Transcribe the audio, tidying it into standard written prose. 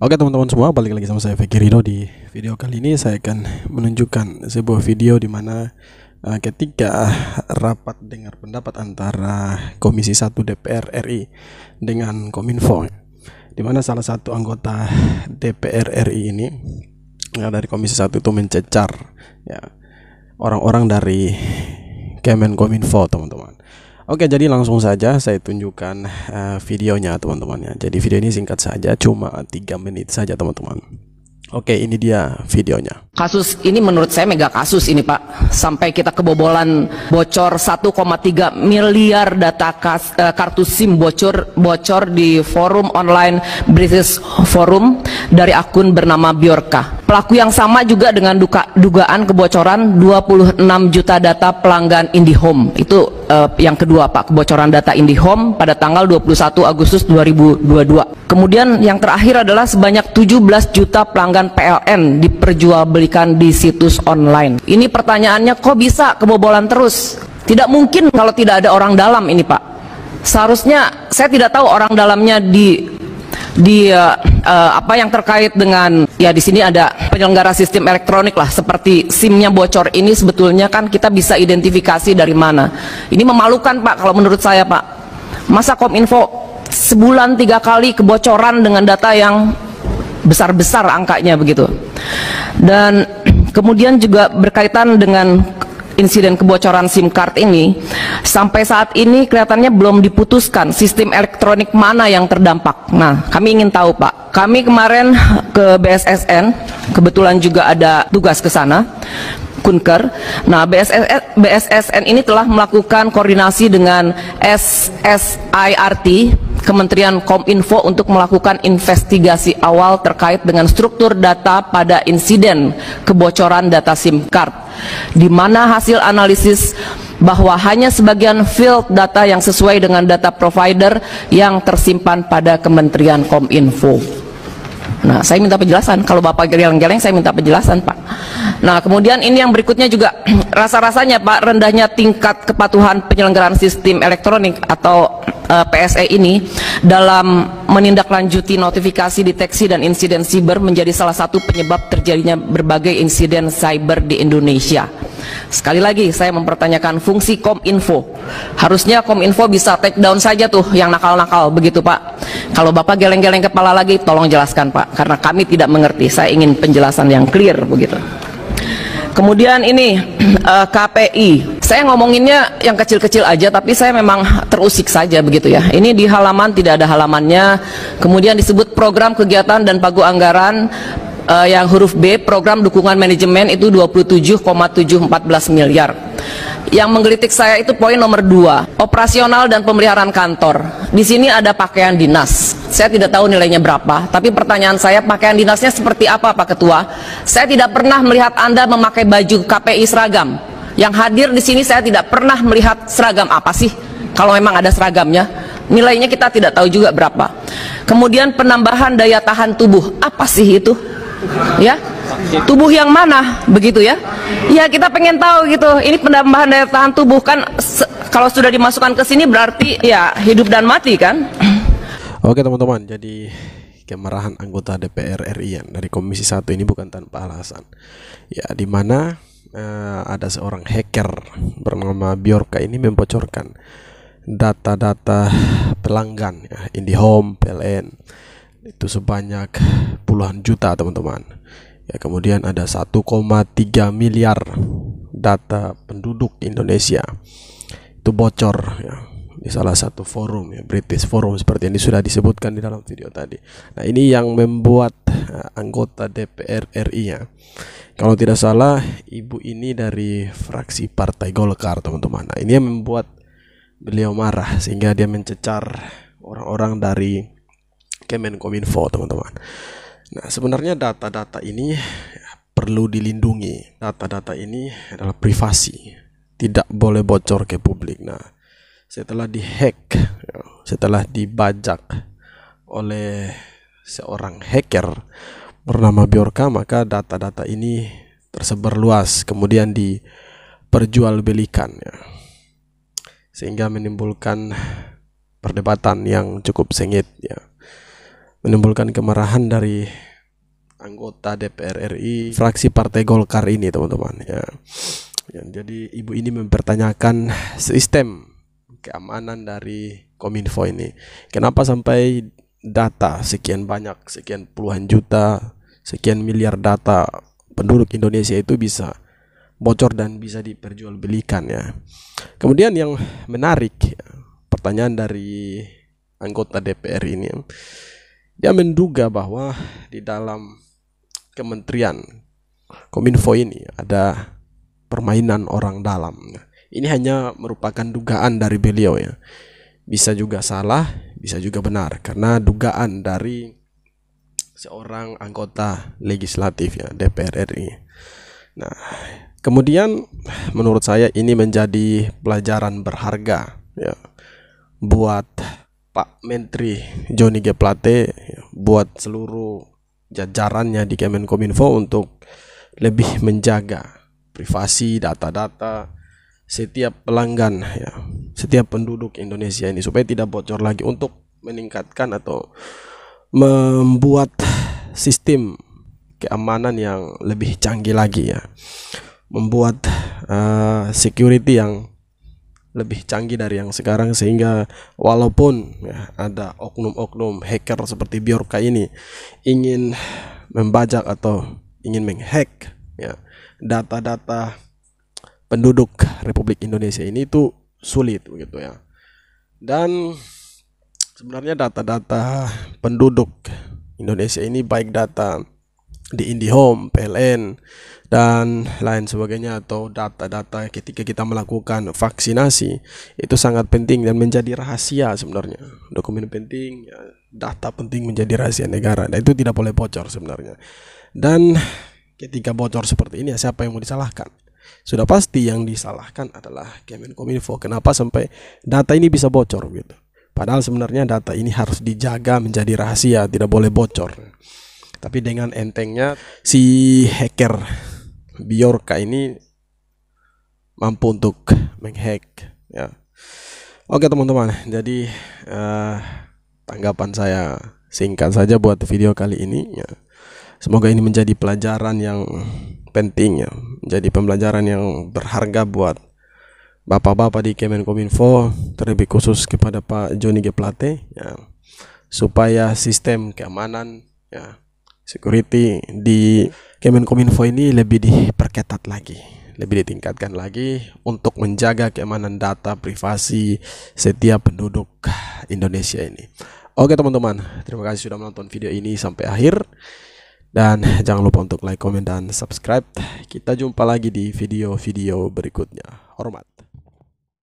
Oke teman-teman semua, balik lagi sama saya Fikri Ridho. Di video kali ini saya akan menunjukkan sebuah video di mana ketika rapat dengar pendapat antara Komisi 1 DPR RI dengan Kominfo, di mana salah satu anggota DPR RI ini dari Komisi 1 itu mencecar ya orang-orang dari Kemenkominfo, teman-teman. Oke, jadi langsung saja saya tunjukkan videonya, teman-teman ya. Jadi video ini singkat saja, cuma 3 menit saja, teman-teman. Oke, ini dia videonya. Kasus ini menurut saya mega kasus ini, Pak. Sampai kita kebobolan, bocor 1,3 miliar data kartu SIM bocor di forum online British Forum dari akun bernama Bjorka. Pelaku yang sama juga dengan dugaan kebocoran 26 juta data pelanggan IndiHome. Itu yang kedua, Pak, kebocoran data IndiHome pada tanggal 21 Agustus 2022. Kemudian yang terakhir adalah sebanyak 17 juta pelanggan PLN diperjualbelikan di situs online. Ini pertanyaannya, kok bisa kebobolan terus? Tidak mungkin kalau tidak ada orang dalam ini, Pak. Seharusnya saya tidak tahu orang dalamnya apa yang terkait dengan, ya di sini ada penyelenggara sistem elektronik lah, seperti SIM-nya bocor ini sebetulnya kan kita bisa identifikasi dari mana. Ini memalukan, Pak, kalau menurut saya, Pak. Masa Kominfo sebulan 3 kali kebocoran dengan data yang besar-besar angkanya begitu. Dan kemudian juga berkaitan dengan insiden kebocoran SIM card ini, sampai saat ini kelihatannya belum diputuskan sistem elektronik mana yang terdampak. Nah, kami ingin tahu, Pak. Kami kemarin ke BSSN, kebetulan juga ada tugas ke sana, Kunker. Nah, BSSN ini telah melakukan koordinasi dengan SSIRT, Kementerian Kominfo, untuk melakukan investigasi awal terkait dengan struktur data pada insiden kebocoran data SIM card, di mana hasil analisis bahwa hanya sebagian field data yang sesuai dengan data provider yang tersimpan pada Kementerian Kominfo. Nah, saya minta penjelasan. Kalau Bapak geleng-geleng, saya minta penjelasan, Pak. Nah, kemudian ini yang berikutnya juga rasa-rasanya, Pak, rendahnya tingkat kepatuhan penyelenggaraan sistem elektronik atau PSE ini dalam menindaklanjuti notifikasi, deteksi, dan insiden siber menjadi salah satu penyebab terjadinya berbagai insiden cyber di Indonesia. Sekali lagi saya mempertanyakan fungsi Kominfo. Harusnya Kominfo bisa take down saja tuh yang nakal-nakal begitu, Pak. Kalau Bapak geleng-geleng kepala lagi, tolong jelaskan, Pak, karena kami tidak mengerti. Saya ingin penjelasan yang clear begitu. Kemudian ini KPI. Saya ngomonginnya yang kecil-kecil aja, tapi saya memang terusik saja begitu ya. Ini di halaman tidak ada halamannya. Kemudian disebut program kegiatan dan pagu anggaran, yang huruf B, program dukungan manajemen, itu 27,714 miliar. Yang menggelitik saya itu poin nomor 2, operasional dan pemeliharaan kantor. Di sini ada pakaian dinas. Saya tidak tahu nilainya berapa, tapi pertanyaan saya, pakaian dinasnya seperti apa, Pak Ketua? Saya tidak pernah melihat Anda memakai baju KPI seragam. Yang hadir di sini saya tidak pernah melihat seragam apa sih. Kalau memang ada seragamnya, nilainya kita tidak tahu juga berapa. Kemudian penambahan daya tahan tubuh, apa sih itu? Ya, tubuh yang mana begitu ya? Ya, kita pengen tahu gitu. Ini penambahan daya tahan tubuh kan, kalau sudah dimasukkan ke sini berarti ya hidup dan mati kan? Oke teman-teman, jadi kemarahan anggota DPR RI yang dari Komisi 1 ini bukan tanpa alasan. Ya, di mana ada seorang hacker bernama Bjorka ini membocorkan data-data pelanggan ya, IndiHome, PLN, itu sebanyak puluhan juta, teman-teman. Ya, kemudian ada 1,3 miliar data penduduk Indonesia itu bocor ya, di salah satu forum ya, British Forum, seperti yang sudah disebutkan di dalam video tadi. Nah, ini yang membuat anggota DPR RI ya, kalau tidak salah ibu ini dari fraksi Partai Golkar, teman-teman. Nah, ini yang membuat beliau marah sehingga dia mencecar orang-orang dari Kemenkominfo, teman-teman. Nah, sebenarnya data-data ini perlu dilindungi. Data-data ini adalah privasi, tidak boleh bocor ke publik. Nah, setelah dihack, setelah dibajak oleh seorang hacker bernama Bjorka, maka data-data ini tersebar luas, kemudian diperjualbelikan ya, sehingga menimbulkan perdebatan yang cukup sengit ya. menimbulkan kemarahan dari anggota DPR RI fraksi Partai Golkar ini, teman-teman. Ya, jadi ibu ini mempertanyakan sistem keamanan dari Kominfo ini. Kenapa sampai data sekian banyak, sekian puluhan juta, sekian miliar data penduduk Indonesia itu bisa bocor dan bisa diperjualbelikan, ya. Kemudian yang menarik, ya, pertanyaan dari anggota DPR ini, dia menduga bahwa di dalam Kementerian Kominfo ini ada permainan orang dalam. Ini hanya merupakan dugaan dari beliau, ya. Bisa juga salah, bisa juga benar, karena dugaan dari seorang anggota legislatif, ya, DPR RI. Nah, kemudian menurut saya ini menjadi pelajaran berharga, ya, buat Pak Menteri Johnny G. Plate, ya, buat seluruh jajarannya di Kemenkominfo untuk lebih menjaga privasi data-data setiap pelanggan, ya, setiap penduduk Indonesia ini supaya tidak bocor lagi, untuk meningkatkan atau membuat sistem keamanan yang lebih canggih lagi, ya, membuat security yang lebih canggih dari yang sekarang, sehingga walaupun, ya, ada oknum-oknum hacker seperti Bjorka ini ingin membajak atau ingin menghack, ya, data-data penduduk Republik Indonesia ini, itu sulit begitu, ya. Dan sebenarnya data-data penduduk Indonesia ini, baik data di IndiHome, PLN, dan lain sebagainya, atau data-data ketika kita melakukan vaksinasi, itu sangat penting dan menjadi rahasia sebenarnya. Dokumen penting, ya, data penting menjadi rahasia negara, dan itu tidak boleh bocor sebenarnya. Dan ketika bocor seperti ini, ya, siapa yang mau disalahkan? Sudah pasti yang disalahkan adalah Kemenkominfo. Kenapa sampai data ini bisa bocor gitu? Padahal sebenarnya data ini harus dijaga menjadi rahasia, tidak boleh bocor. Tapi dengan entengnya si hacker Bjorka ini mampu untuk menghack, ya. Oke teman-teman, jadi tanggapan saya singkat saja buat video kali ini, ya. Semoga ini menjadi pelajaran yang penting, ya, menjadi pembelajaran yang berharga buat bapak-bapak di Kemenkominfo, terlebih khusus kepada Pak Johnny G. Plate, ya, supaya sistem keamanan, ya, security di Kemenkominfo ini lebih diperketat lagi, lebih ditingkatkan lagi untuk menjaga keamanan data privasi setiap penduduk Indonesia ini. Oke teman-teman, terima kasih sudah menonton video ini sampai akhir, dan jangan lupa untuk like, komen, dan subscribe. Kita jumpa lagi di video-video berikutnya. Hormat.